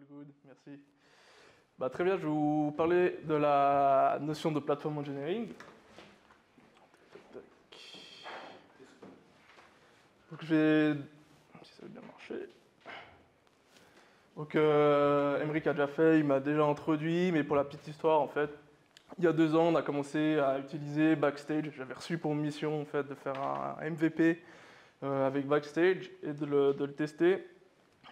good, merci. Très bien, je vais vous parler de la notion de platform engineering. Donc je vais... si ça veut bien marcher. Donc Emeric a déjà fait, il m'a déjà introduit, mais pour la petite histoire, en fait, il y a 2 ans, on a commencé à utiliser Backstage. J'avais reçu pour mission en fait, de faire un MVP avec Backstage et de le tester.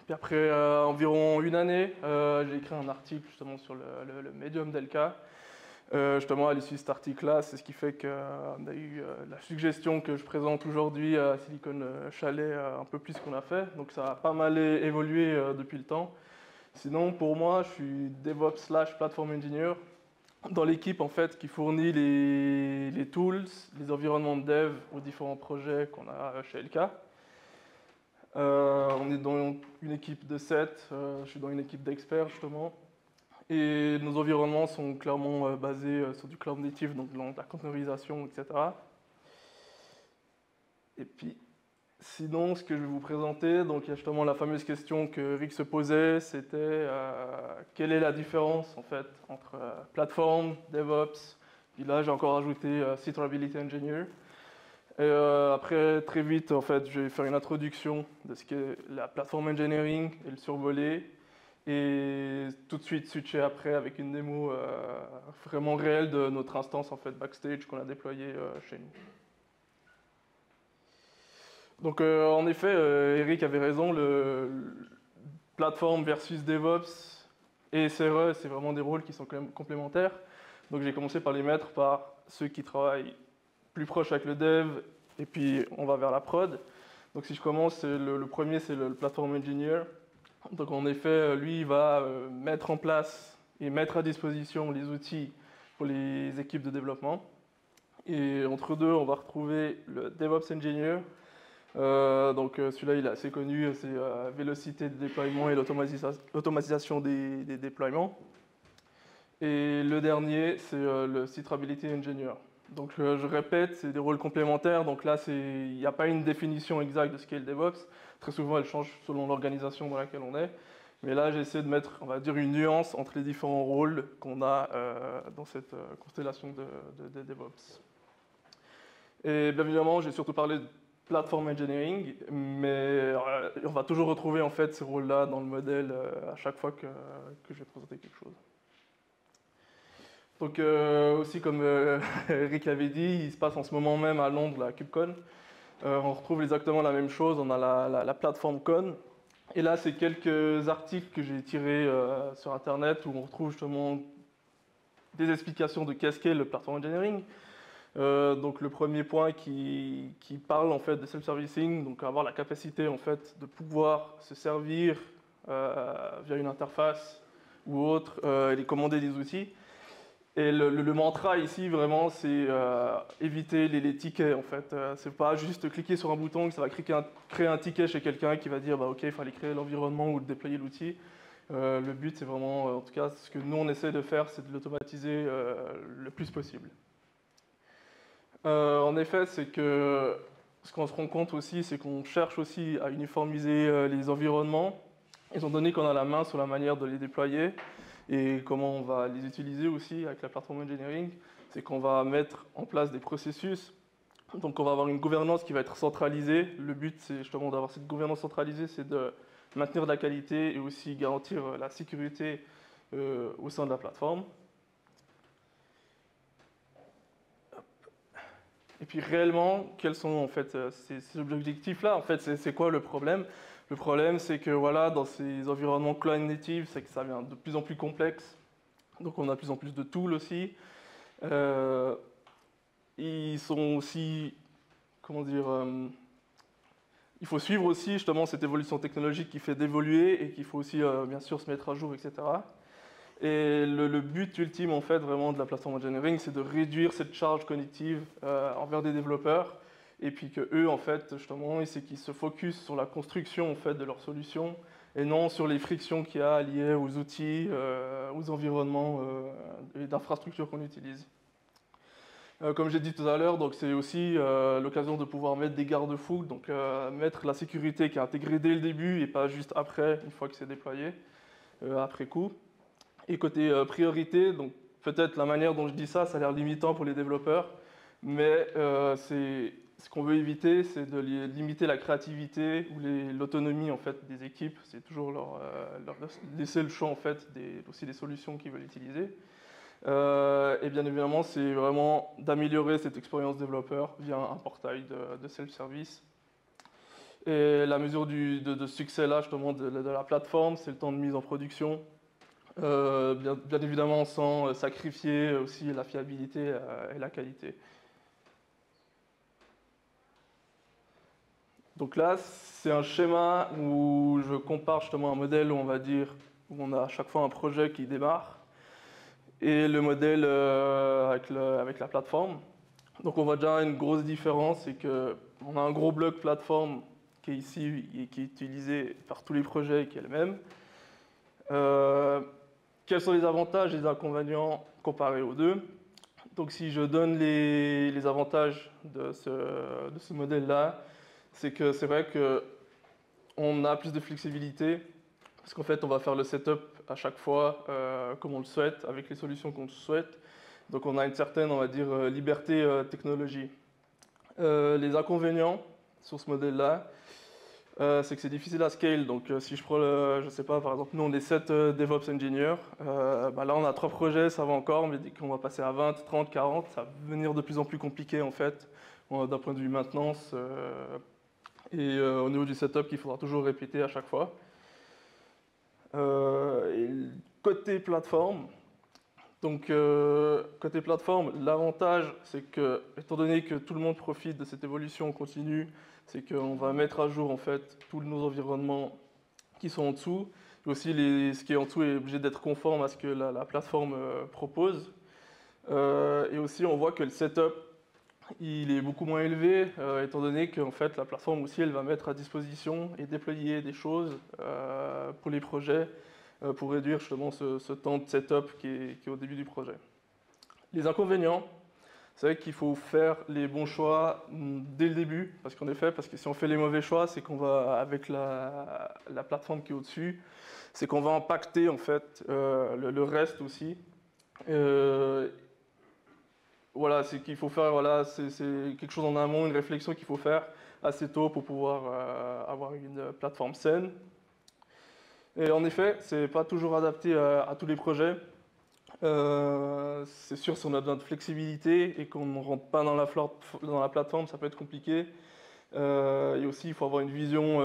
Puis après environ une année, j'ai écrit un article justement sur le Medium Delca. Justement, à l'issue de cet article-là, c'est ce qui fait qu'on a eu la suggestion que je présente aujourd'hui à Silicon Chalet un peu plus qu'on a fait. Donc ça a pas mal évolué depuis le temps. Sinon, pour moi, je suis DevOps/Platform Engineer dans l'équipe en fait qui fournit les tools, les environnements de dev aux différents projets qu'on a chez LK. On est dans une équipe de 7, je suis dans une équipe d'experts justement. Et nos environnements sont clairement basés sur du cloud native, donc la containerisation, etc. Et puis, sinon, ce que je vais vous présenter, donc il y a justement la fameuse question que Rick se posait, c'était quelle est la différence en fait entre plateforme, DevOps, puis là j'ai encore ajouté Site Reliability Engineer. Et après, très vite, en fait, je vais faire une introduction de ce qu'est la platform engineering et le survoler. Et tout de suite switcher après avec une démo vraiment réelle de notre instance en fait Backstage qu'on a déployée chez nous. Donc en effet, Eric avait raison, le plateforme versus DevOps et SRE, c'est vraiment des rôles qui sont quand même complémentaires. Donc j'ai commencé par les mettre par ceux qui travaillent plus proche avec le dev et puis on va vers la prod. Donc si je commence, le premier c'est le platform engineer. Donc en effet, lui, il va mettre en place et mettre à disposition les outils pour les équipes de développement. Et entre deux, on va retrouver le DevOps Engineer. Donc celui-là, il est assez connu, c'est vélocité de déploiement et l'automatisation des déploiements. Et le dernier, c'est le Site Reliability Engineer. Donc je répète, c'est des rôles complémentaires. Donc là, il n'y a pas une définition exacte de ce qu'est le DevOps. Très souvent, elle change selon l'organisation dans laquelle on est. Mais là, j'essaie de mettre, on va dire, une nuance entre les différents rôles qu'on a dans cette constellation de DevOps. Et bien évidemment, j'ai surtout parlé de platform engineering, mais on va toujours retrouver en fait ces rôles-là dans le modèle à chaque fois que je vais présenter quelque chose. Donc aussi comme Eric l'avait dit, il se passe en ce moment même à Londres la KubeCon. On retrouve exactement la même chose, on a la plateforme Con. Et là, c'est quelques articles que j'ai tirés sur Internet où on retrouve justement des explications de qu'est-ce qu'est le platform engineering. Donc le premier point qui parle en fait de self-servicing, donc avoir la capacité en fait de pouvoir se servir via une interface ou autre et commander des outils. Et le mantra ici, vraiment, c'est éviter les tickets, en fait. C'est pas juste cliquer sur un bouton que ça va créer un ticket chez quelqu'un qui va dire bah, « Ok, il fallait créer l'environnement ou déployer l'outil ». Le but, c'est vraiment, en tout cas, ce que nous, on essaie de faire, c'est de l'automatiser le plus possible. En effet, c'est que ce qu'on se rend compte aussi, c'est qu'on cherche aussi à uniformiser les environnements, étant donné qu'on a la main sur la manière de les déployer. Et comment on va les utiliser aussi avec la plateforme engineering, c'est qu'on va mettre en place des processus. Donc on va avoir une gouvernance qui va être centralisée. Le but, c'est justement d'avoir cette gouvernance centralisée, c'est de maintenir la qualité et aussi garantir la sécurité au sein de la plateforme. Et puis réellement, quels sont en fait ces objectifs-là? En fait, c'est quoi le problème? Le problème, c'est que voilà, dans ces environnements cloud native, c'est que ça devient de plus en plus complexe. Donc on a de plus en plus de tools aussi. Ils sont aussi, comment dire, il faut suivre aussi justement cette évolution technologique qui fait d'évoluer et qu'il faut aussi bien sûr se mettre à jour, etc. Et le but ultime en fait vraiment de la plateforme engineering, c'est de réduire cette charge cognitive envers des développeurs. Et puis que eux, en fait, justement, c'est qu'ils se focus sur la construction en fait, de leurs solutions et non sur les frictions qu'il y a liées aux outils, aux environnements et d'infrastructures qu'on utilise. Comme j'ai dit tout à l'heure, c'est aussi l'occasion de pouvoir mettre des garde-fous, donc mettre la sécurité qui est intégrée dès le début et pas juste après, une fois que c'est déployé. après coup. Et côté priorité, donc peut-être la manière dont je dis ça, ça a l'air limitant pour les développeurs, mais ce qu'on veut éviter, c'est de limiter la créativité ou l'autonomie en fait des équipes. C'est toujours leur laisser le choix en fait aussi des solutions qu'ils veulent utiliser. Et bien évidemment, c'est vraiment d'améliorer cette expérience développeur via un portail de self-service. Et la mesure de succès là, justement, de la plateforme, c'est le temps de mise en production. Bien évidemment, sans sacrifier aussi la fiabilité et la qualité. Donc là, c'est un schéma où je compare justement un modèle où on va dire où on a à chaque fois un projet qui démarre et le modèle avec la plateforme. Donc on voit déjà une grosse différence, c'est qu'on a un gros bloc plateforme qui est ici et qui est utilisé par tous les projets et qui est le même. Quels sont les avantages et les inconvénients comparés aux deux? Donc si je donne les avantages de ce modèle-là, c'est que c'est vrai qu'on a plus de flexibilité, parce qu'en fait on va faire le setup à chaque fois comme on le souhaite, avec les solutions qu'on souhaite. Donc on a une certaine, on va dire, liberté technologie. Les inconvénients sur ce modèle-là, c'est que c'est difficile à scale. Donc si je prends, je sais pas, par exemple, nous on est 7 DevOps Engineers, là on a 3 projets, ça va encore, mais dès qu'on va passer à 20, 30, 40, ça va devenir de plus en plus compliqué en fait, d'un point de vue maintenance et au niveau du setup qu'il faudra toujours répéter à chaque fois. Et côté plateforme, donc côté plateforme, l'avantage c'est que, étant donné que tout le monde profite de cette évolution continue, c'est qu'on va mettre à jour en fait tous nos environnements qui sont en dessous. Et aussi ce qui est en dessous est obligé d'être conforme à ce que la plateforme propose. Et aussi on voit que le setup il est beaucoup moins élevé, étant donné que en fait, la plateforme aussi elle va mettre à disposition et déployer des choses pour les projets pour réduire justement ce temps de setup qui est au début du projet. Les inconvénients, c'est vrai qu'il faut faire les bons choix dès le début, parce que si on fait les mauvais choix, c'est qu'on va, avec la plateforme qui est au-dessus, c'est qu'on va impacter en fait le reste aussi. Voilà, c'est qu'il faut faire, voilà, c'est quelque chose en amont, une réflexion qu'il faut faire assez tôt pour pouvoir avoir une plateforme saine. Et en effet, c'est pas toujours adapté à tous les projets. C'est sûr, si on a besoin de flexibilité et qu'on ne rentre pas dans la plateforme, ça peut être compliqué. Et aussi, il faut avoir une vision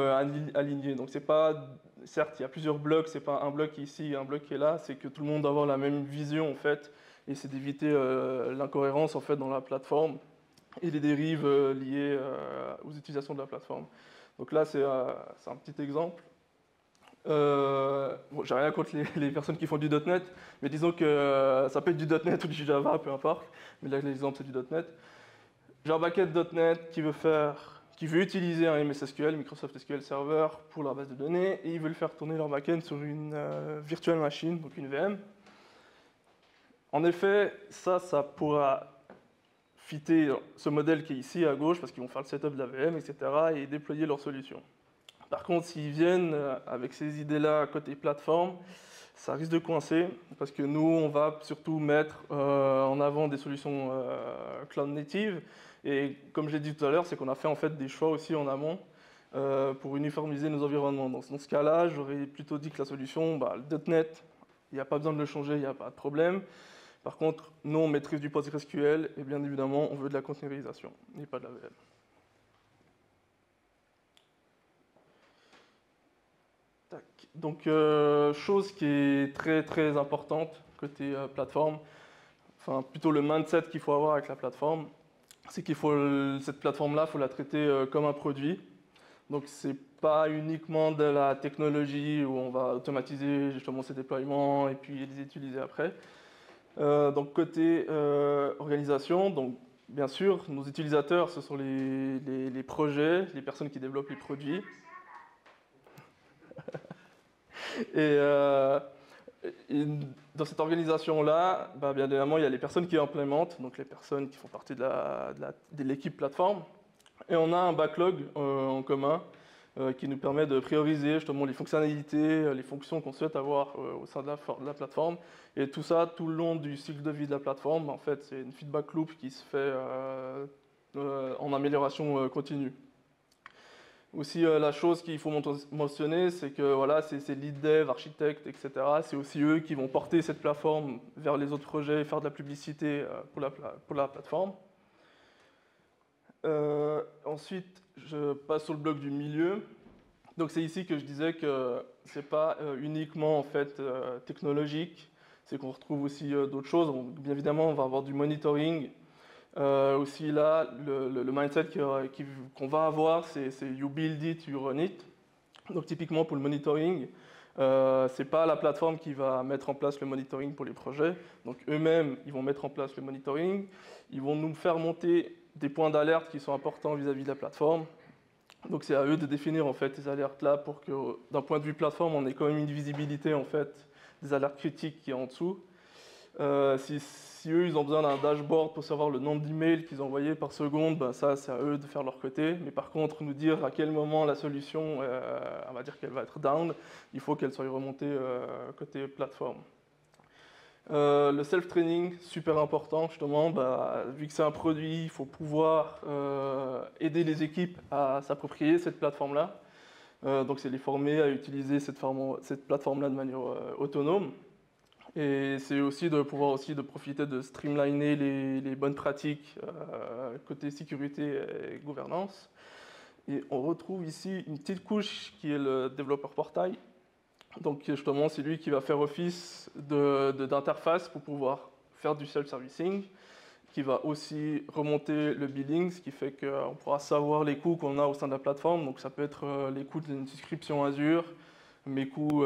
alignée. Donc, c'est pas, certes, il y a plusieurs blocs, c'est pas un bloc qui est ici et un bloc qui est là, c'est que tout le monde doit avoir la même vision en fait, et c'est d'éviter l'incohérence en fait dans la plateforme et les dérives liées aux utilisations de la plateforme. Donc là, c'est un petit exemple. Bon, j'ai rien contre les personnes qui font du .NET, mais disons que ça peut être du .NET ou du Java, peu importe. Mais là, l'exemple, c'est du .NET. J'ai un backend .NET qui veut utiliser un MS SQL, Microsoft SQL Server, pour leur base de données, et ils veulent faire tourner leur backend sur une virtual machine, donc une VM. En effet, ça pourra fitter ce modèle qui est ici à gauche, parce qu'ils vont faire le setup de la VM, etc., et déployer leur solution. Par contre, s'ils viennent avec ces idées-là côté plateforme, ça risque de coincer, parce que nous, on va surtout mettre en avant des solutions cloud native. Et comme j'ai dit tout à l'heure, c'est qu'on a fait en fait des choix aussi en amont pour uniformiser nos environnements. Donc, dans ce cas-là, j'aurais plutôt dit que la solution, le .NET, il n'y a pas besoin de le changer, il n'y a pas de problème. Par contre, nous, on maîtrise du PostgreSQL et bien évidemment, on veut de la containerisation et pas de la VM. Donc, chose qui est très très importante côté plateforme, enfin plutôt le mindset qu'il faut avoir avec la plateforme, c'est qu'il faut cette plateforme-là, il faut la traiter comme un produit. Donc, c'est pas uniquement de la technologie où on va automatiser justement ces déploiements et puis les utiliser après. Donc, côté organisation, donc bien sûr, nos utilisateurs, ce sont les projets, les personnes qui développent les produits. Et dans cette organisation-là, bien évidemment, il y a les personnes qui implémentent, donc les personnes qui font partie de l'équipe plateforme. Et on a un backlog en commun qui nous permet de prioriser justement les fonctionnalités, les fonctions qu'on souhaite avoir au sein de la plateforme. Et tout ça, tout le long du cycle de vie de la plateforme, en fait, c'est une feedback loop qui se fait en amélioration continue. Aussi, la chose qu'il faut mentionner, c'est que voilà, c'est lead dev, architecte, etc. C'est aussi eux qui vont porter cette plateforme vers les autres projets et faire de la publicité pour la plateforme. Ensuite, je passe sur le bloc du milieu. Donc c'est ici que je disais que c'est pas uniquement en fait technologique, c'est qu'on retrouve aussi d'autres choses. Donc, bien évidemment, on va avoir du monitoring. Aussi là, le mindset qu'on va avoir, c'est you build it, you run it. Donc typiquement pour le monitoring, c'est pas la plateforme qui va mettre en place le monitoring pour les projets. Donc eux-mêmes, ils vont mettre en place le monitoring. Ils vont nous faire monter des points d'alerte qui sont importants vis-à-vis de la plateforme. Donc c'est à eux de définir en fait ces alertes-là pour que, d'un point de vue plateforme, on ait quand même une visibilité en fait des alertes critiques qui est en dessous. Si eux, ils ont besoin d'un dashboard pour savoir le nombre d'emails qu'ils envoyaient par seconde, ben ça, c'est à eux de faire leur côté. Mais par contre, nous dire à quel moment la solution, on va dire qu'elle va être down, il faut qu'elle soit remontée côté plateforme. Le self-training, super important justement, bah, vu que c'est un produit, il faut pouvoir aider les équipes à s'approprier cette plateforme-là. Donc c'est les former à utiliser cette plateforme-là de manière autonome. Et c'est aussi de pouvoir aussi de profiter de streamliner les bonnes pratiques côté sécurité et gouvernance. Et on retrouve ici une petite couche qui est le développeur portail. Donc justement, c'est lui qui va faire office d'interface pour pouvoir faire du self-servicing, qui va aussi remonter le billing, ce qui fait qu'on pourra savoir les coûts qu'on a au sein de la plateforme. Donc ça peut être les coûts d'une souscription Azure, mes coûts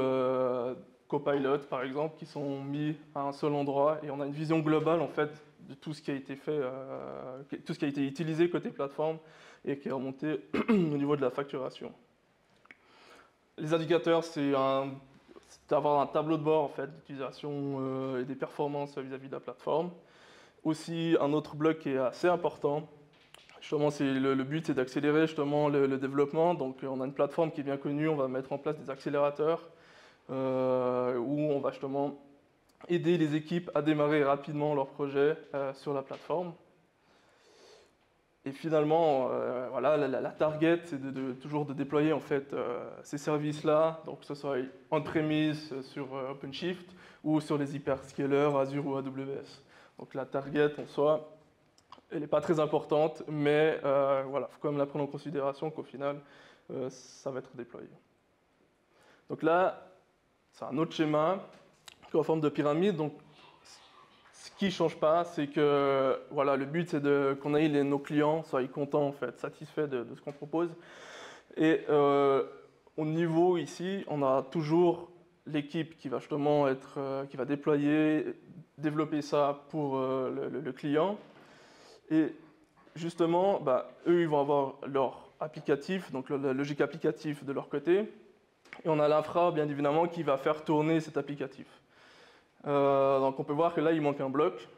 Copilot par exemple, qui sont mis à un seul endroit, et on a une vision globale en fait de tout ce qui a été fait, tout ce qui a été utilisé côté plateforme et qui est remonté au niveau de la facturation. Les indicateurs, c'est d'avoir un tableau de bord en fait, d'utilisation et des performances vis-à-vis de la plateforme. Aussi, un autre bloc qui est assez important, justement, le but, c'est d'accélérer justement le développement. Donc, on a une plateforme qui est bien connue, on va mettre en place des accélérateurs où on va justement aider les équipes à démarrer rapidement leur projet sur la plateforme. Et finalement, voilà, la target, c'est toujours de déployer en fait ces services-là, donc que ce soit on-premise sur OpenShift ou sur les hyperscalers Azure ou AWS. Donc la target en soi, elle n'est pas très importante, mais voilà, il faut quand même la prendre en considération qu'au final, ça va être déployé. Donc là, c'est un autre schéma qui est en forme de pyramide. Donc ce qui ne change pas, c'est que voilà, le but, c'est qu'on ait nos clients soient contents, en fait, satisfaits de ce qu'on propose. Et au niveau ici, on a toujours l'équipe qui va justement qui va développer ça pour le client. Et justement, bah, eux, ils vont avoir leur applicatif, donc la logique applicative de leur côté. Et on a l'infra, bien évidemment, qui va faire tourner cet applicatif. Donc on peut voir que là, il manque un bloc.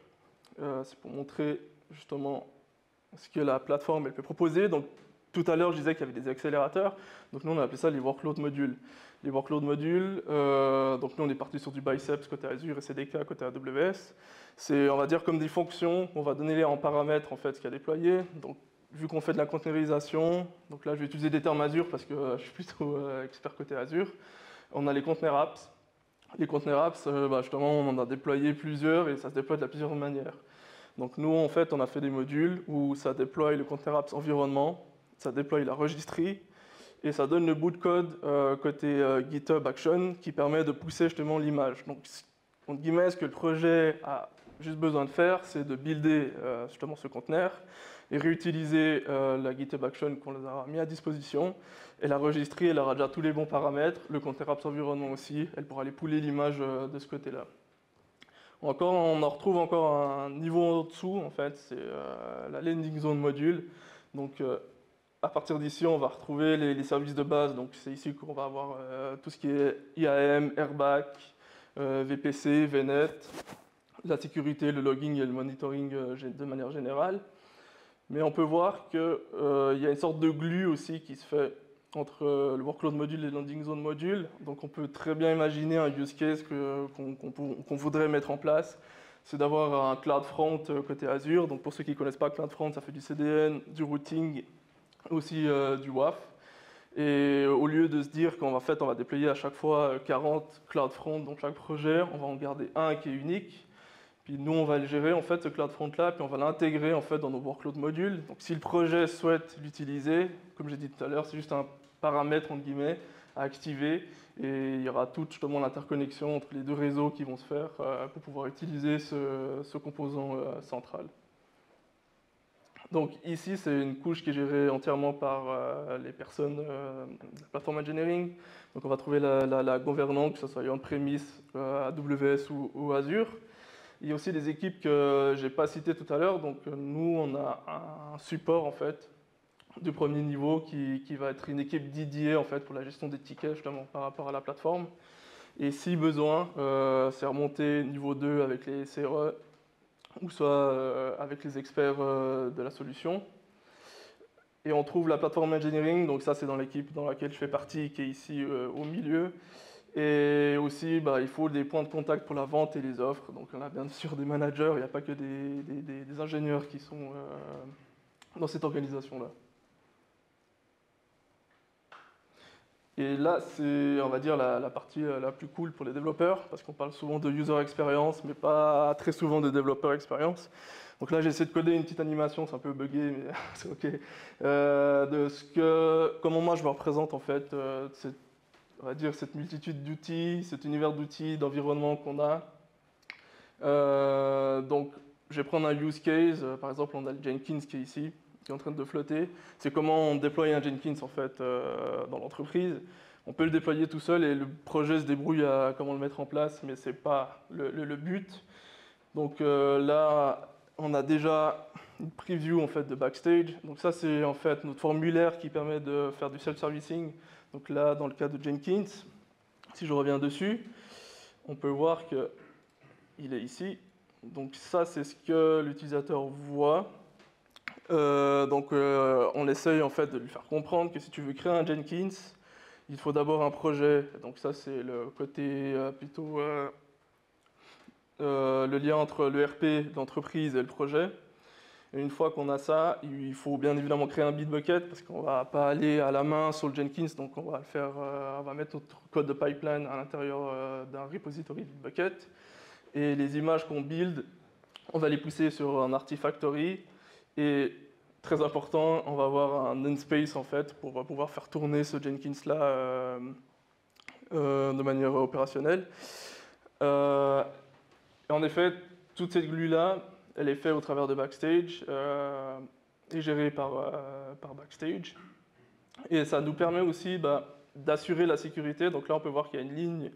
C'est pour montrer justement ce que la plateforme elle peut proposer. Donc tout à l'heure, je disais qu'il y avait des accélérateurs. Donc nous, on a appelé ça les workload modules. Les workload modules, donc nous, on est parti sur du Biceps côté Azure et CDK côté AWS. C'est, on va dire, comme des fonctions. On va donner en paramètres en fait ce qu'il y a déployé. Donc vu qu'on fait de la containerisation, donc là, je vais utiliser des termes Azure parce que je suis plutôt expert côté Azure. On a les container apps. Les container apps, bah justement, on en a déployé plusieurs et ça se déploie de plusieurs manières. Donc nous, en fait, on a fait des modules où ça déploie le container apps environnement, ça déploie la registry et ça donne le bout de code côté GitHub Action qui permet de pousser justement l'image. Donc, entre guillemets, ce que le projet a juste besoin de faire, c'est de builder justement ce conteneur et réutiliser la GitHub Action qu'on leur a mis à disposition. Et la registry, elle aura déjà tous les bons paramètres, le container apps environnement aussi, elle pourra aller pouler l'image de ce côté-là. On en retrouve encore un niveau en dessous, en fait, c'est la landing zone module. Donc, à partir d'ici, on va retrouver les services de base. Donc, c'est ici qu'on va avoir tout ce qui est IAM, Airback, VPC, VNet, la sécurité, le logging et le monitoring de manière générale. Mais on peut voir qu'il y a une sorte de glue aussi qui se fait entre le workload module et le landing zone module. Donc on peut très bien imaginer un use case qu'on voudrait mettre en place. C'est d'avoir un CloudFront côté Azure. Donc pour ceux qui ne connaissent pas CloudFront, ça fait du CDN, du routing, aussi du WAF. Et au lieu de se dire qu'en fait on va déployer à chaque fois 40 CloudFront dans chaque projet, on va en garder un qui est unique. Puis nous, on va le gérer, en fait, ce CloudFront-là, puis on va l'intégrer, en fait, dans nos workload modules. Donc, si le projet souhaite l'utiliser, comme j'ai dit tout à l'heure, c'est juste un paramètre, entre guillemets, à activer. Et il y aura toute, justement, l'interconnexion entre les deux réseaux qui vont se faire pour pouvoir utiliser ce composant central. Donc, ici, c'est une couche qui est gérée entièrement par les personnes de la plateforme engineering. Donc, on va trouver la gouvernance, que ce soit on-premise, AWS ou Azure. Il y a aussi des équipes que je n'ai pas citées tout à l'heure. Donc, nous, on a un support, en fait, du premier niveau qui va être une équipe dédiée, en fait, pour la gestion des tickets, justement, par rapport à la plateforme. Et si besoin, c'est remonter niveau 2 avec les CRE ou soit avec les experts de la solution. Et on trouve la plateforme engineering, donc ça, c'est dans l'équipe dans laquelle je fais partie, qui est ici au milieu. Et aussi, il faut des points de contact pour la vente et les offres. Donc on a bien sûr des managers, il n'y a pas que des ingénieurs qui sont dans cette organisation-là. Et là, c'est, on va dire, la partie la plus cool pour les développeurs, parce qu'on parle souvent de user experience, mais pas très souvent de developer experience. Donc là, j'ai essayé de coder une petite animation, c'est un peu buggé, mais c'est OK, comment moi je me représente en fait on va dire cette multitude d'outils, cet univers d'outils, d'environnement qu'on a. Donc, je vais prendre un use case. Par exemple, on a le Jenkins qui est ici, qui est en train de flotter. C'est comment on déploie un Jenkins en fait dans l'entreprise. On peut le déployer tout seul et le projet se débrouille à comment le mettre en place, mais c'est pas le but. Donc là, on a déjà une preview en fait de Backstage. Donc ça, c'est en fait notre formulaire qui permet de faire du self-servicing. Donc là, dans le cas de Jenkins, si je reviens dessus, on peut voir qu'il est ici. Donc ça, c'est ce que l'utilisateur voit. On essaye en fait de lui faire comprendre que si tu veux créer un Jenkins, il faut d'abord un projet. Donc ça, c'est le côté plutôt le lien entre le RP d'entreprise et le projet. Et une fois qu'on a ça, il faut bien évidemment créer un Bitbucket parce qu'on ne va pas aller à la main sur le Jenkins, donc on va le faire, on va mettre notre code de pipeline à l'intérieur d'un repository Bitbucket. Et les images qu'on build, on va les pousser sur un Artifactory. Et très important, on va avoir un namespace en fait pour pouvoir faire tourner ce Jenkins-là de manière opérationnelle. Et en effet, toute cette glue-là, elle est faite au travers de Backstage et gérée par Backstage. Et ça nous permet aussi d'assurer la sécurité. Donc là, on peut voir qu'il y a une ligne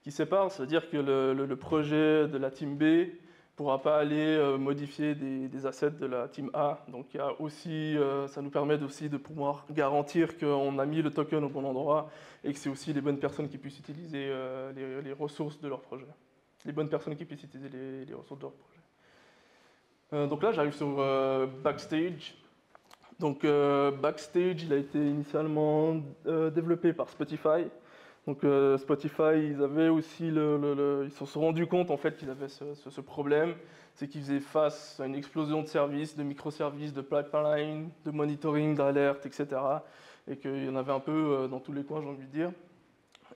qui sépare, c'est-à-dire que le projet de la team B ne pourra pas aller modifier des assets de la team A. Donc il y a aussi, ça nous permet aussi de pouvoir garantir qu'on a mis le token au bon endroit et que c'est aussi les bonnes personnes qui puissent utiliser les ressources de leur projet. Les bonnes personnes qui puissent utiliser les ressources de leur projet. Donc là, j'arrive sur Backstage. Donc Backstage, il a été initialement développé par Spotify. Donc Spotify, ils avaient aussi ils se sont rendus compte en fait qu'ils avaient ce problème, c'est qu'ils faisaient face à une explosion de services, de microservices, de pipeline, de monitoring, d'alerte, etc. Et qu'il y en avait un peu dans tous les coins, j'ai envie de dire.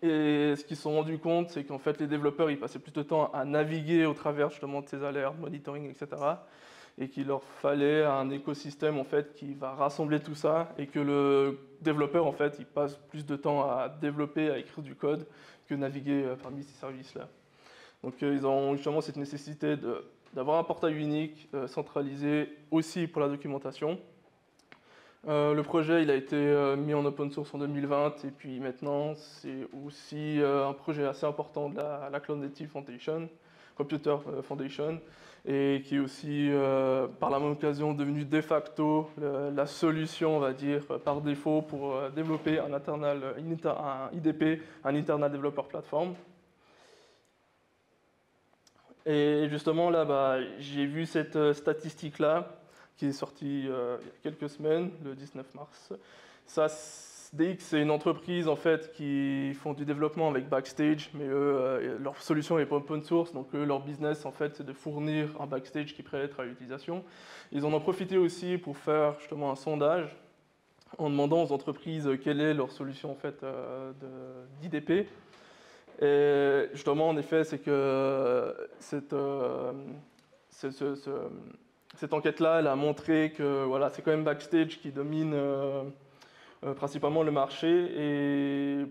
Et ce qu'ils se sont rendus compte, c'est qu'en fait les développeurs, ils passaient plus de temps à naviguer au travers justement de ces alertes, monitoring, etc. Et qu'il leur fallait un écosystème en fait qui va rassembler tout ça et que le développeur en fait il passe plus de temps à développer, à écrire du code que naviguer parmi ces services-là. Donc ils ont justement cette nécessité d'avoir un portail unique, centralisé aussi pour la documentation. Le projet il a été mis en open source en 2020 et puis maintenant c'est aussi un projet assez important de la Cloud Native Foundation, Computer Foundation, et qui est aussi par la même occasion devenu de facto la solution, on va dire, par défaut pour développer un IDP, un Internal Developer Platform. Et justement là, j'ai vu cette statistique-là qui est sortie il y a quelques semaines, le 19 mars. Ça, DX, c'est une entreprise en fait qui font du développement avec Backstage, mais eux, leur solution n'est pas open source, donc eux, leur business en fait, c'est de fournir un Backstage qui est prêt à être à l'utilisation. Ils en ont profité aussi pour faire justement un sondage en demandant aux entreprises quelle est leur solution en fait d'IDP. Et justement, en effet, c'est que cette enquête-là, elle a montré que voilà, c'est quand même Backstage qui domine principalement le marché. Et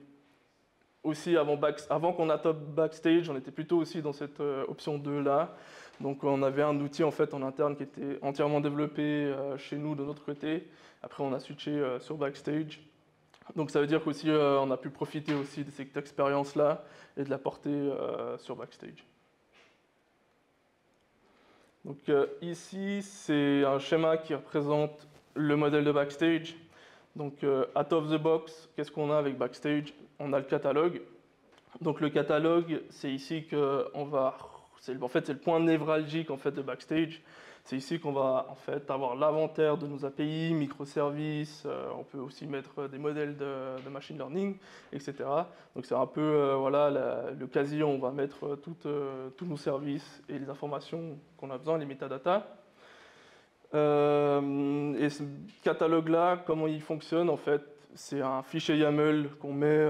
aussi, avant qu'on adopte Backstage, on était plutôt aussi dans cette option 2-là. Donc on avait un outil en fait en interne qui était entièrement développé chez nous de notre côté. Après, on a switché sur Backstage. Donc ça veut dire qu'aussi on a pu profiter aussi de cette expérience-là et de la porter sur Backstage. Donc ici, c'est un schéma qui représente le modèle de Backstage. Donc out of the box, qu'est-ce qu'on a avec Backstage? On a le catalogue. Donc le catalogue, c'est ici qu'on va... En fait, c'est le point névralgique en fait, de Backstage. C'est ici qu'on va en fait, avoir l'inventaire de nos API, microservices, on peut aussi mettre des modèles de machine learning, etc. Donc c'est un peu voilà, le casier où on va mettre tous nos services et les informations qu'on a besoin, les métadatas. Et ce catalogue-là, comment il fonctionne en fait? C'est un fichier YAML qu'on met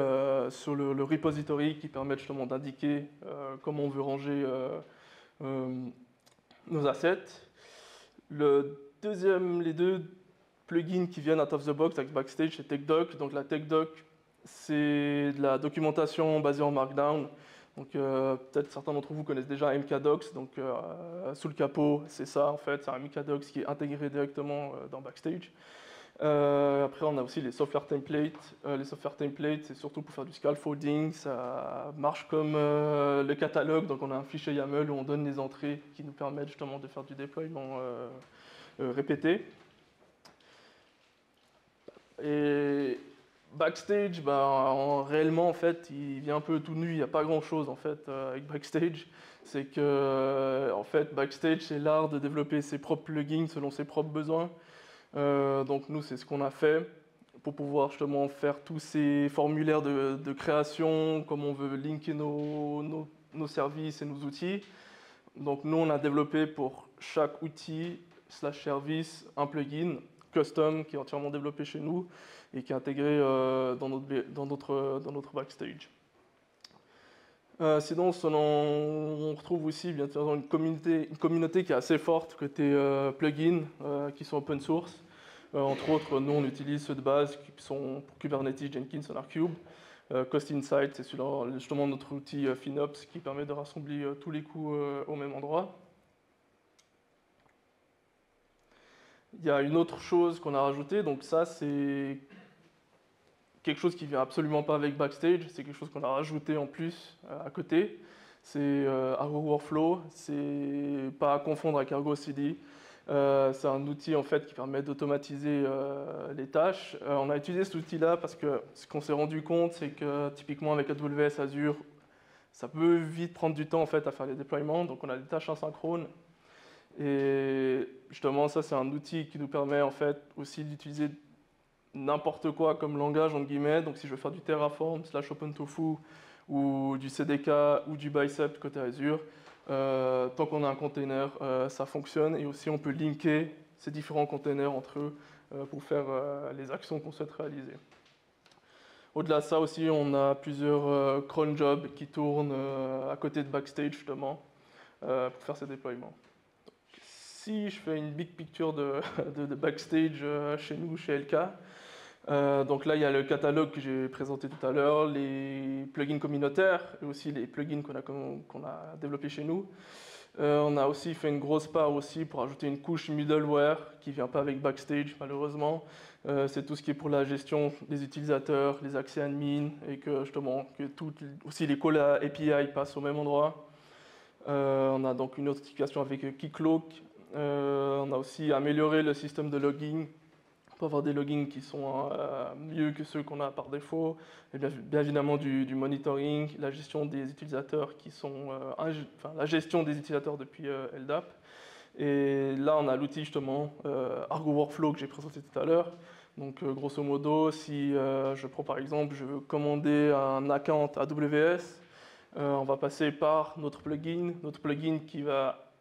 sur le repository qui permet justement d'indiquer comment on veut ranger nos assets. Les deux plugins qui viennent out of the box avec Backstage, c'est TechDoc. Donc la TechDoc, c'est de la documentation basée en Markdown. Donc peut-être certains d'entre vous connaissent déjà MKDocs. Donc sous le capot, c'est ça en fait, c'est un MKDocs qui est intégré directement dans Backstage. Après, on a aussi les software templates. Les software templates, c'est surtout pour faire du scaffolding. Ça marche comme le catalogue. Donc, on a un fichier YAML où on donne les entrées qui nous permettent justement de faire du déploiement répété. Et Backstage, réellement, en fait, il vient un peu tout nu. Il n'y a pas grand-chose en fait avec Backstage. C'est que, en fait, Backstage, c'est l'art de développer ses propres plugins selon ses propres besoins. Donc nous, c'est ce qu'on a fait pour pouvoir justement faire tous ces formulaires de création, comme on veut linker nos services et nos outils. Donc nous, on a développé pour chaque outil / service un plugin custom qui est entièrement développé chez nous et qui est intégré dans notre Backstage. Sinon, on retrouve aussi bien sûr une communauté qui est assez forte côté plugins qui sont open source. Entre autres, nous on utilise ceux de base qui sont pour Kubernetes, Jenkins, SonarQube. Cost Insight, c'est justement notre outil FinOps qui permet de rassembler tous les coûts au même endroit. Il y a une autre chose qu'on a rajoutée, donc ça c'est quelque chose qui vient absolument pas avec Backstage, c'est quelque chose qu'on a rajouté en plus à côté. C'est Argo Workflow, c'est pas à confondre avec Argo CD. C'est un outil en fait qui permet d'automatiser les tâches. On a utilisé cet outil-là parce que ce qu'on s'est rendu compte, c'est que typiquement avec AWS Azure, ça peut vite prendre du temps en fait à faire les déploiements. Donc on a des tâches asynchrones. Et justement, ça c'est un outil qui nous permet en fait aussi d'utiliser n'importe quoi comme langage, entre guillemets. Donc si je veux faire du Terraform / OpenTofu ou du CDK ou du Bicep côté Azure, tant qu'on a un container, ça fonctionne. Et aussi, on peut linker ces différents containers entre eux pour faire les actions qu'on souhaite réaliser. Au-delà de ça aussi, on a plusieurs cron jobs qui tournent à côté de Backstage, justement, pour faire ces déploiements. Donc, si je fais une big picture de Backstage chez nous, chez LK, donc là, il y a le catalogue que j'ai présenté tout à l'heure, les plugins communautaires et aussi les plugins qu'on a développés chez nous. On a aussi fait une grosse part aussi pour ajouter une couche middleware qui ne vient pas avec Backstage malheureusement. C'est tout ce qui est pour la gestion des utilisateurs, les accès admin et que justement aussi les calls à API passent au même endroit. On a donc une authentification avec Keycloak. On a aussi amélioré le système de logging pour avoir des logins qui sont mieux que ceux qu'on a par défaut, et bien évidemment du monitoring, la gestion des utilisateurs qui sont, la gestion des utilisateurs depuis LDAP. Et là, on a l'outil justement Argo Workflow que j'ai présenté tout à l'heure, Donc grosso modo, si je prends par exemple, je veux commander un account AWS, on va passer par notre plugin qui va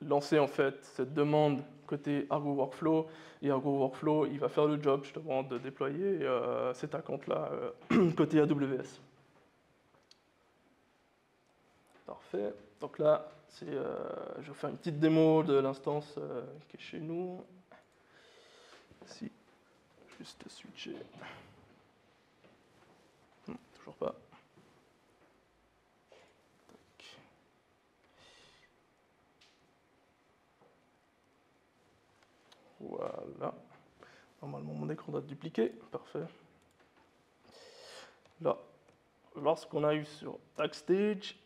lancer en fait cette demande côté Argo Workflow, et Argo Workflow il va faire le job justement de déployer cet account-là côté AWS. Parfait. Donc là, je vais faire une petite démo de l'instance qui est chez nous. Si, juste switcher. Non, toujours pas. Tac. Voilà. Normalement, mon écran doit dupliquer. Parfait. Là, lorsqu'on arrive sur Backstage,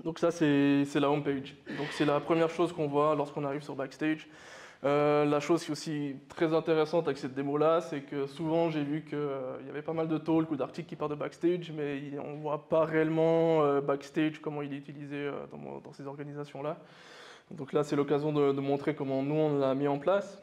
donc ça c'est la home page. Donc c'est la première chose qu'on voit lorsqu'on arrive sur Backstage. La chose qui est aussi très intéressante avec cette démo-là, c'est que souvent j'ai vu qu'il y avait pas mal de talks ou d'articles qui parlent de Backstage, mais on ne voit pas réellement Backstage, comment il est utilisé dans ces organisations-là. Donc là, c'est l'occasion de montrer comment nous, on l'a mis en place.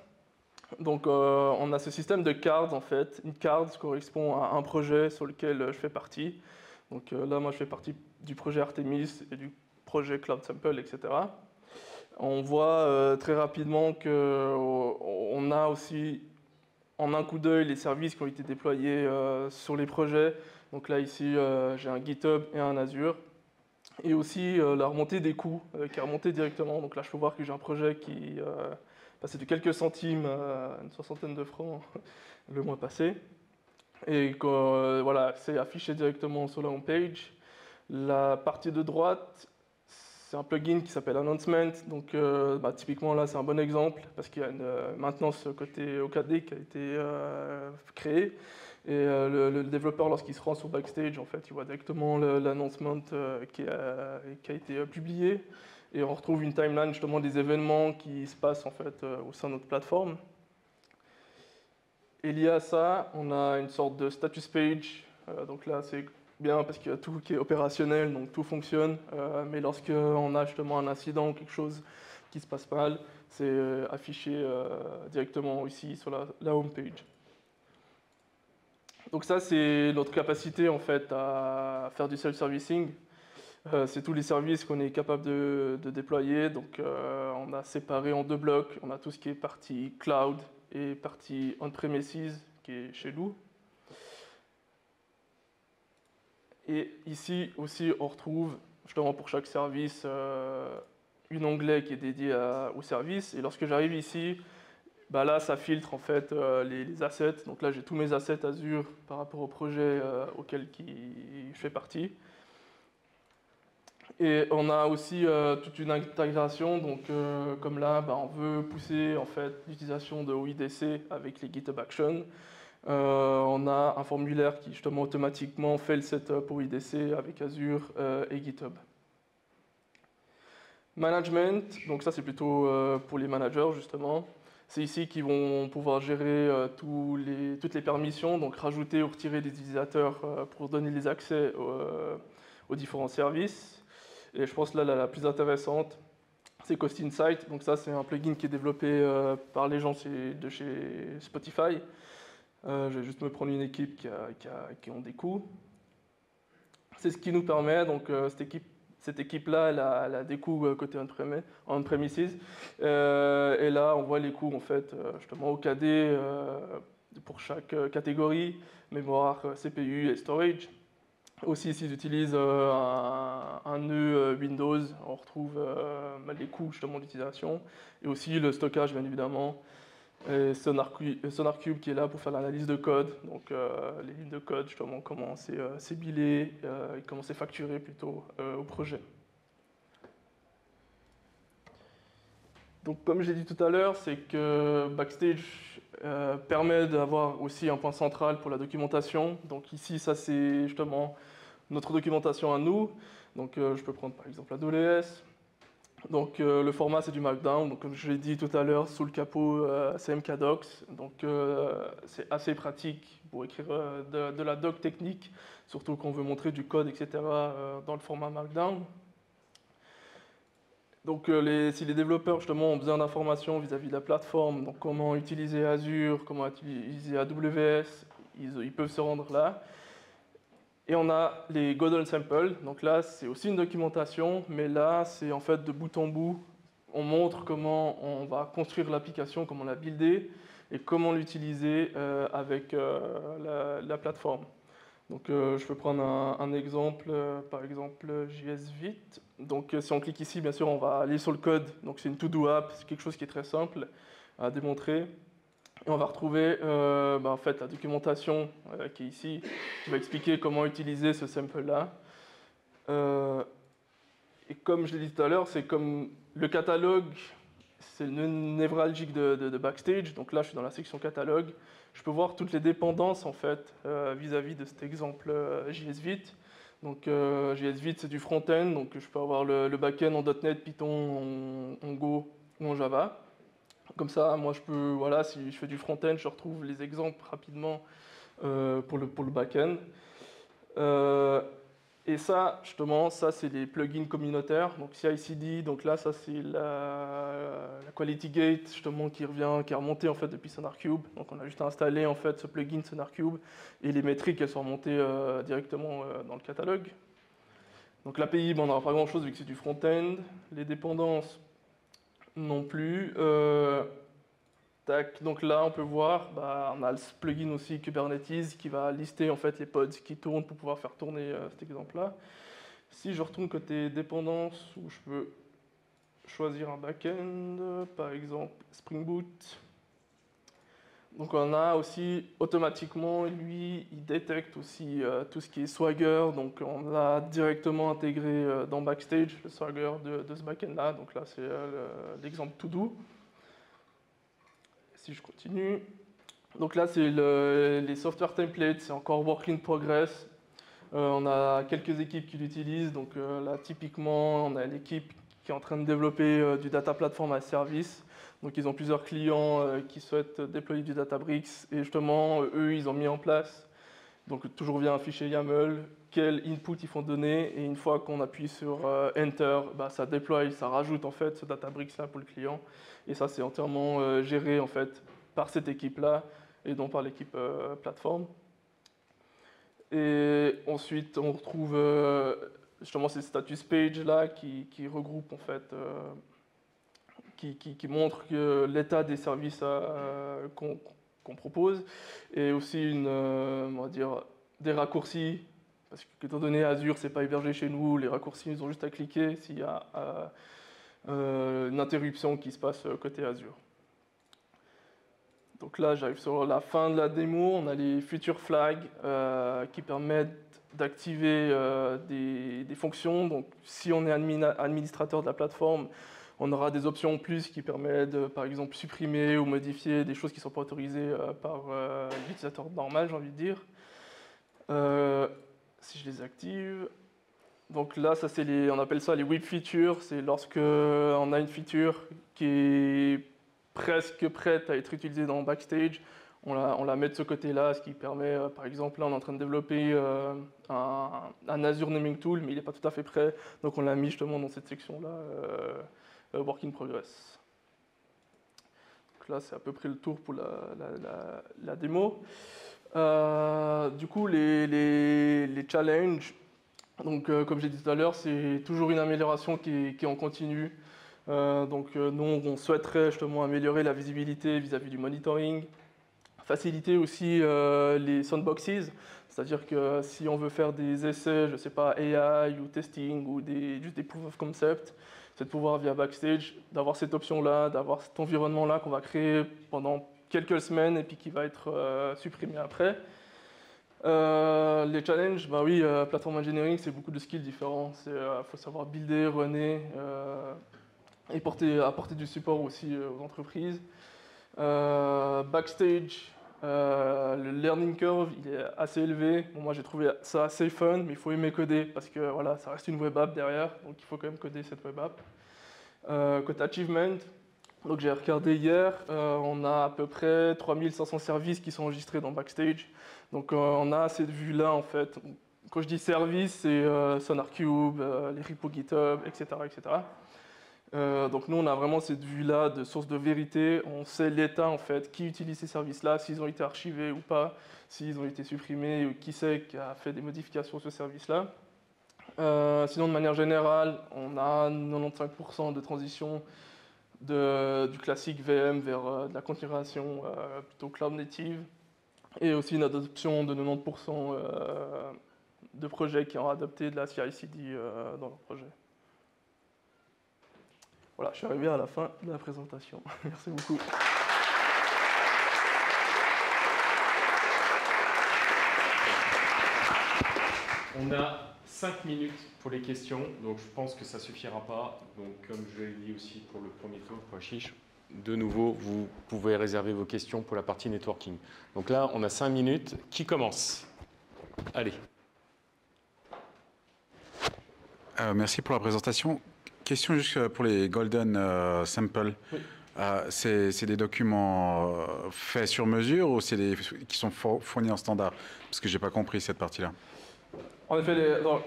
Donc on a ce système de cards, en fait. Une card correspond à un projet sur lequel je fais partie. Donc là, moi, je fais partie du projet Artemis et du projet Cloud Sample, etc. On voit très rapidement qu'on a aussi en un coup d'œil les services qui ont été déployés sur les projets. Donc là ici j'ai un GitHub et un Azure. Et aussi la remontée des coûts qui est remontée directement. Donc là je peux voir que j'ai un projet qui passait de quelques centimes à une soixantaine de francs le mois passé. Et voilà, c'est affiché directement sur la home page. La partie de droite, c'est un plugin qui s'appelle Announcement, donc typiquement là c'est un bon exemple parce qu'il y a une maintenance côté OKD qui a été créée et le développeur lorsqu'il se rend sur Backstage en fait il voit directement l'announcement qui a été publié et on retrouve une timeline justement des événements qui se passent en fait au sein de notre plateforme. Et lié à ça, on a une sorte de status page, donc là c'est bien parce qu'il y a tout qui est opérationnel, donc tout fonctionne. Mais lorsqu'on a justement un incident ou quelque chose qui se passe mal, c'est affiché directement ici sur la home page. Donc ça, c'est notre capacité en fait à faire du self-servicing. C'est tous les services qu'on est capable de déployer. Donc on a séparé en deux blocs. On a tout ce qui est partie cloud et partie on-premises qui est chez nous. Et ici aussi, on retrouve justement pour chaque service un onglet qui est dédié au service. Et lorsque j'arrive ici, bah là, ça filtre en fait les assets. Donc là, j'ai tous mes assets Azure par rapport au projet auquel je fais partie. Et on a aussi toute une intégration. Donc comme là, bah, on veut pousser en fait l'utilisation de OIDC avec les GitHub Actions. On a un formulaire qui justement automatiquement fait le setup pour IDC avec Azure et GitHub. Management, donc ça c'est plutôt pour les managers justement. C'est ici qu'ils vont pouvoir gérer toutes les permissions, donc rajouter ou retirer des utilisateurs pour donner les accès aux différents services. Et je pense là la plus intéressante, c'est Cost Insight. Donc ça c'est un plugin qui est développé par les gens de chez Spotify. Je vais juste me prendre une équipe qui ont des coûts. C'est ce qui nous permet, donc cette équipe-là, elle a des coûts côté on-premises. Et là, on voit les coûts en fait, justement au KD pour chaque catégorie, mémoire, CPU et storage. Aussi, s'ils utilisent un nœud Windows, on retrouve les coûts justement d'utilisation. Et aussi le stockage, bien évidemment. Et SonarCube qui est là pour faire l'analyse de code, donc les lignes de code, justement comment c'est billé et comment c'est facturé plutôt au projet. Donc comme j'ai dit tout à l'heure, c'est que Backstage permet d'avoir aussi un point central pour la documentation. Donc ici, ça c'est justement notre documentation à nous. Donc je peux prendre par exemple AWS. Donc le format c'est du Markdown, donc comme je l'ai dit tout à l'heure, sous le capot c'est MKDocs, donc c'est assez pratique pour écrire de la doc technique, surtout quand on veut montrer du code, etc. Dans le format Markdown. Donc si les développeurs justement ont besoin d'informations vis-à-vis de la plateforme, donc comment utiliser Azure, comment utiliser AWS, ils peuvent se rendre là. Et on a les Godel Samples, donc là c'est aussi une documentation, mais là c'est en fait de bout en bout, on montre comment on va construire l'application, comment la builder et comment l'utiliser avec la plateforme. Donc je peux prendre un exemple, par exemple JSVit. Donc si on clique ici, bien sûr, on va aller sur le code. Donc c'est une to-do app, c'est quelque chose qui est très simple à démontrer. Et on va retrouver en fait, la documentation qui est ici, qui va expliquer comment utiliser ce sample-là. Et comme je l'ai dit tout à l'heure, c'est comme le catalogue, c'est le névralgique de Backstage. Donc là, je suis dans la section catalogue. Je peux voir toutes les dépendances en fait vis-à-vis de cet exemple JSVit. Donc JSVit, c'est du front-end, donc je peux avoir le back-end en .NET, Python, en Go ou en Java. Comme ça, moi, je peux, voilà, si je fais du front-end, je retrouve les exemples rapidement pour le back-end. Et ça, justement, ça, c'est les plugins communautaires. Donc CI/CD, donc là, ça, c'est la Quality Gate, justement, qui est remontée, en fait, depuis SonarQube. Donc on a juste installé, en fait, ce plugin SonarQube. Et les métriques, elles sont remontées directement dans le catalogue. Donc l'API, on n'aura pas grand-chose vu que c'est du front-end. Les dépendances, non plus. Tac, donc là, on peut voir, on a ce plugin aussi Kubernetes qui va lister en fait les pods qui tournent pour pouvoir faire tourner cet exemple-là. Si je retourne côté dépendance, où je peux choisir un back-end, par exemple Spring Boot. Donc on a aussi automatiquement, lui, il détecte aussi tout ce qui est Swagger, donc on l'a directement intégré dans Backstage, le Swagger de ce back-end-là. Donc là, c'est l'exemple To-Do. Si je continue, donc là c'est les software templates, c'est encore work in progress. On a quelques équipes qui l'utilisent, donc là typiquement on a l'équipe qui est en train de développer du data platform as service. Donc ils ont plusieurs clients qui souhaitent déployer du Databricks et justement eux ils ont mis en place, donc toujours via un fichier YAML, quel input ils font donner et une fois qu'on appuie sur Enter, ça déploie, ça rajoute en fait ce Databricks là pour le client. Et ça, c'est entièrement géré en fait par cette équipe-là et non par l'équipe plateforme. Et ensuite, on retrouve justement ces status pages-là qui regroupent en fait, qui montrent l'état des services qu'on propose et aussi on va dire, des raccourcis. Parce que, étant donné Azure, c'est pas hébergé chez nous, les raccourcis, ils ont juste à cliquer s'il y a une interruption qui se passe côté Azure. Donc là, j'arrive sur la fin de la démo. On a les future flags qui permettent d'activer des fonctions. Donc, si on est administrateur de la plateforme, on aura des options en plus qui permettent de, par exemple, supprimer ou modifier des choses qui ne sont pas autorisées par l'utilisateur normal, j'ai envie de dire. Si je les active, donc là, ça, on appelle ça les whip features. C'est lorsque on a une feature qui est presque prête à être utilisée dans Backstage, on la met de ce côté-là, ce qui permet, par exemple, là, on est en train de développer un Azure Naming Tool, mais il n'est pas tout à fait prêt. Donc on l'a mis justement dans cette section-là, Work in Progress. Donc là, c'est à peu près le tour pour la démo. Du coup, les challenges. Donc, comme j'ai dit tout à l'heure, c'est toujours une amélioration qui est en continu. Nous, on souhaiterait justement améliorer la visibilité vis-à-vis du monitoring, faciliter aussi les sandboxes, c'est-à-dire que si on veut faire des essais, je ne sais pas, AI ou testing ou juste des proof of concept, c'est de pouvoir via Backstage, d'avoir cette option-là, d'avoir cet environnement-là qu'on va créer pendant quelques semaines et puis qui va être supprimé après. Les challenges, oui, plateforme engineering, c'est beaucoup de skills différents. Il faut savoir builder, runner et apporter du support aussi aux entreprises. Backstage, le learning curve, il est assez élevé. Bon, moi, j'ai trouvé ça assez fun, mais il faut aimer coder parce que voilà, ça reste une web app derrière, donc il faut quand même coder cette web app. Côté achievement, donc j'ai regardé hier, on a à peu près 3500 services qui sont enregistrés dans Backstage. Donc on a cette vue-là en fait. Quand je dis service, c'est SonarQube, les repos GitHub, etc. etc. Donc nous, on a vraiment cette vue-là de source de vérité. On sait l'état, en fait, qui utilise ces services-là, s'ils ont été archivés ou pas, s'ils ont été supprimés, ou qui c'est qui a fait des modifications sur ce service-là. Sinon, de manière générale, on a 95% de transition du classique VM vers de la configuration plutôt cloud native, et aussi une adoption de 90% de projets qui ont adopté de la CI/CD dans leur projet. Voilà, je suis arrivé à la fin de la présentation. Merci beaucoup. On a 5 minutes pour les questions, donc je pense que ça ne suffira pas. Donc comme je l'ai dit aussi pour le premier tour, pour Ashish, de nouveau, vous pouvez réserver vos questions pour la partie networking. Donc là, on a 5 minutes. Qui commence? Allez. Merci pour la présentation. Question juste pour les Golden Samples. Oui. C'est des documents faits sur mesure ou c'est des qui sont fournis en standard? Parce que je n'ai pas compris cette partie-là. En effet,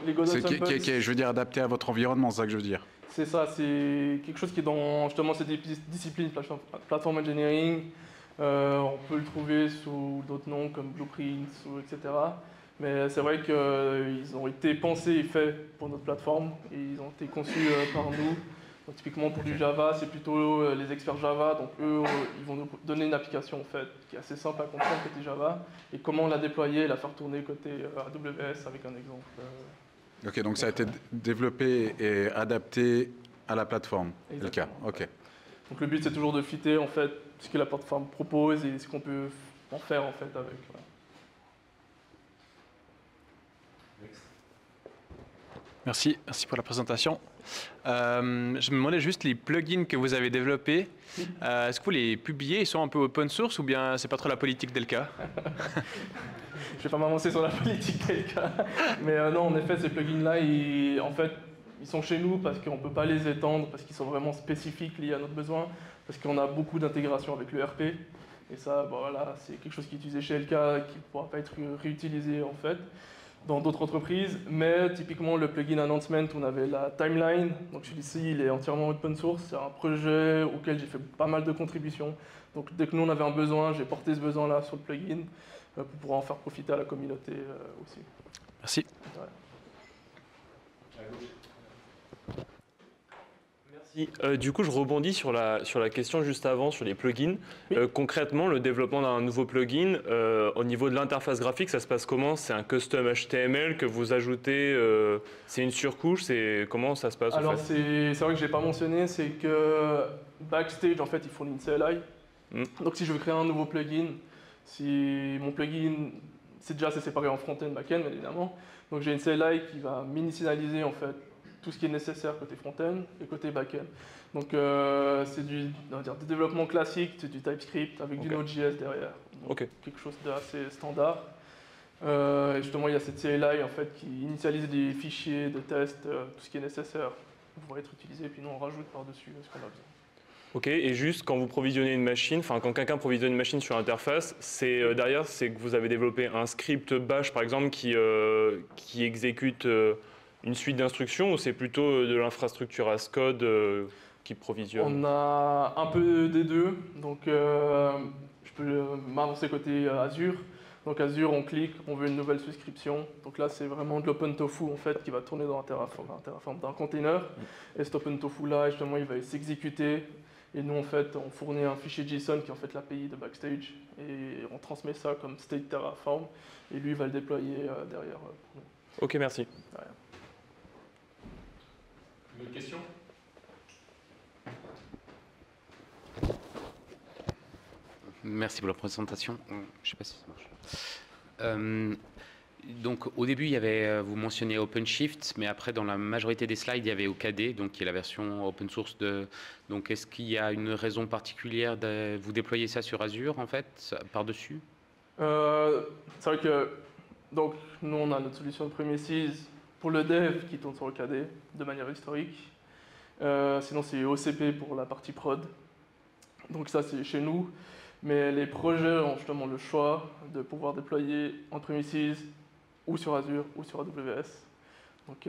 les Golden Samples... je veux dire, adapté à votre environnement, c'est ça que je veux dire. C'est ça, c'est quelque chose qui est dans justement cette discipline platform engineering. On peut le trouver sous d'autres noms comme Blueprints, etc. Mais c'est vrai qu'ils ont été pensés et faits pour notre plateforme et ils ont été conçus par nous. Donc, typiquement pour du Java, c'est plutôt les experts Java. Donc eux, ils vont nous donner une application en fait, qui est assez simple à comprendre côté Java et comment la déployer et la faire tourner côté AWS avec un exemple. Ok, donc ça a été développé et adapté à la plateforme. Exactement. Le cas. Ok. Donc le but c'est toujours de fitter en fait ce que la plateforme propose et ce qu'on peut en faire en fait avec. Voilà. Merci pour la présentation. Je me demandais juste les plugins que vous avez développés. Est-ce que vous les publiez? Ils sont un peu open source ou bien c'est pas trop la politique d'Elka? Je vais pas m'avancer sur la politique d'Elka. Mais non, en effet, ces plugins-là, ils sont chez nous parce qu'on ne peut pas les étendre, parce qu'ils sont vraiment spécifiques liés à notre besoin, parce qu'on a beaucoup d'intégration avec le RP. Et ça, bon, voilà, c'est quelque chose qui est utilisé chez Elka qui ne pourra pas être réutilisé en fait dans d'autres entreprises, mais typiquement le plugin announcement, on avait la timeline, donc celui-ci il est entièrement open source, c'est un projet auquel j'ai fait pas mal de contributions, donc dès que nous on avait un besoin, j'ai porté ce besoin-là sur le plugin pour pouvoir en faire profiter à la communauté aussi. Merci. Ouais. Du coup, je rebondis sur la question juste avant, sur les plugins. Oui. Concrètement, le développement d'un nouveau plugin, au niveau de l'interface graphique, ça se passe comment? C'est un custom HTML que vous ajoutez, c'est une surcouche, comment ça se passe? Alors en fait c'est vrai que je n'ai pas mentionné, c'est que Backstage, en fait, il fournit une CLI. Donc si je veux créer un nouveau plugin, si mon plugin, c'est séparé en front-end, back-end, évidemment. Donc j'ai une CLI qui va m'initialiser, en fait, tout ce qui est nécessaire côté front-end et côté back-end. Donc c'est du développement classique, c'est du TypeScript avec du Node.js derrière. Donc, quelque chose d'assez standard. Et justement, il y a cette CLI en fait, qui initialise des fichiers de test, tout ce qui est nécessaire pour être utilisé, et puis nous on rajoute par-dessus ce qu'on a besoin. Ok, et juste quand vous provisionnez une machine, enfin quand quelqu'un provisionne une machine sur l'interface, derrière c'est que vous avez développé un script bash par exemple qui exécute une suite d'instructions ou c'est plutôt de l'infrastructure as code qui provisionne? On a un peu des deux, donc je peux m'avancer côté Azure. Donc Azure, on clique, on veut une nouvelle souscription. Donc là, c'est vraiment de l'OpenTofu en fait qui va tourner dans un Terraform, dans un container. Et cet OpenTofu là, justement, il va s'exécuter. Et nous, en fait, on fournit un fichier JSON qui est en fait l'API de Backstage. Et on transmet ça comme state Terraform. Et lui, il va le déployer derrière pour nous. Ok, merci. Ouais. Une autre question? Merci pour la présentation. Je ne sais pas si ça marche. Donc, au début, vous mentionniez OpenShift, mais après, dans la majorité des slides, il y avait OKD, donc qui est la version open source de. Donc, est-ce qu'il y a une raison particulière de vous déployer ça sur Azure, en fait, par-dessus? C'est vrai que donc, nous, on a notre solution de premises pour le dev qui tourne sur OKD de manière historique. Sinon, c'est OCP pour la partie prod. Donc ça, c'est chez nous. Mais les projets ont justement le choix de pouvoir déployer en premises ou sur Azure ou sur AWS. Donc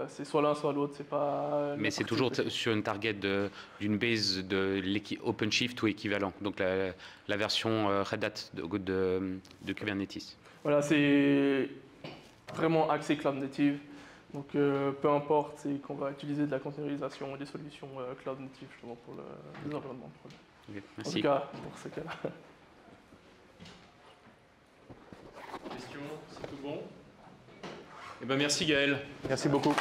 c'est soit l'un soit l'autre, c'est pas. Mais c'est toujours sur une target d'une base de OpenShift ou équivalent, donc la version Red Hat de Kubernetes. Voilà, c'est vraiment axé cloud native. Donc peu importe, c'est qu'on va utiliser de la containerisation et des solutions cloud native justement pour les environnements de projet. Okay, En merci. tout cas, pour ce cas-là. Question, c'est tout bon? Eh ben merci Gaël. Merci beaucoup.